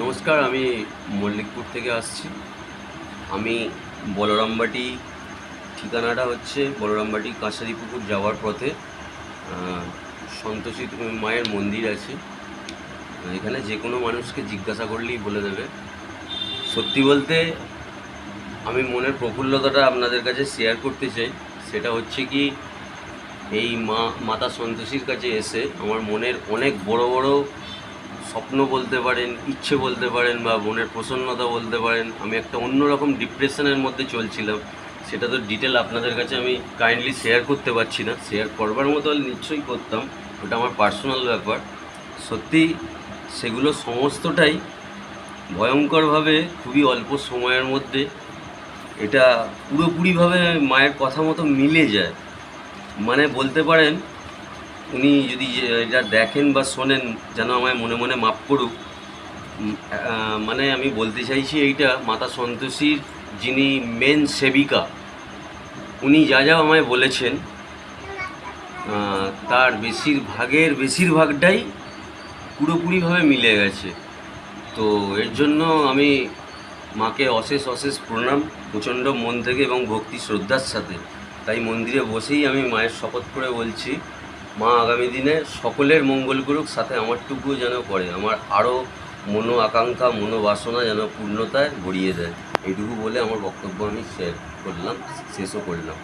নমস্কার, আমি মল্লিকপুর থেকে আসছি। আমি বলরামবাটি, ঠিকানাটা হচ্ছে বলরামবাটি কাঁসারিপুকুর যাওয়ার পথে সন্তোষী মায়ের মন্দির আছে। এখানে যে কোনো মানুষকে জিজ্ঞাসা করলেই বলে দেবে। সত্যি বলতে আমি মনের প্রফুল্লতাটা আপনাদের কাছে শেয়ার করতে চাই। সেটা হচ্ছে কি, এই মাতা সন্তোষীর কাছে এসে আমার মনের অনেক বড় বড় স্বপ্ন বলতে পারেন, ইচ্ছে বলতে পারেন, বা মনের প্রসন্নতা বলতে পারেন। আমি একটা অন্যরকম ডিপ্রেশনের মধ্যে চলছিলাম, সেটা তো ডিটেল আপনাদের কাছে আমি কাইন্ডলি শেয়ার করতে পারছি না। শেয়ার করবার মতো নিশ্চয়ই করতাম, ওটা আমার পার্সোনাল ব্যাপার। সত্যি সেগুলো সমস্তটাই ভয়ঙ্করভাবে খুবই অল্প সময়ের মধ্যে এটা পুরোপুরিভাবে মায়ের কথা মতো মিলে যায়। মানে বলতে পারেন, উনি যদি এটা দেখেন বা শোনেন, যেন আমায় মনে মনে মাপ করুক। মানে আমি বলতে চাইছি এইটা, মাতা সন্তোষীর যিনি মেন সেবিকা, উনি যা যা আমায় বলেছেন তার বেশিরভাগটাই পুরোপুরিভাবে মিলে গেছে। তো এর জন্য আমি মাকে অশেষ অশেষ প্রণাম, প্রচণ্ড মন থেকে এবং ভক্তি শ্রদ্ধার সাথে। তাই মন্দিরে বসেই আমি মায়ের শপথ করে বলছি, মা আগামী দিনে সকলের মঙ্গল করুক, সাথে আমারটুকুও যেন করে, আমার আরও আকাঙ্ক্ষা মনোবাসনা যেন পূর্ণতায় ভরিয়ে দেয়। এইটুকু বলে আমার বক্তব্য আমি শেষ করলাম, শেষও করলাম।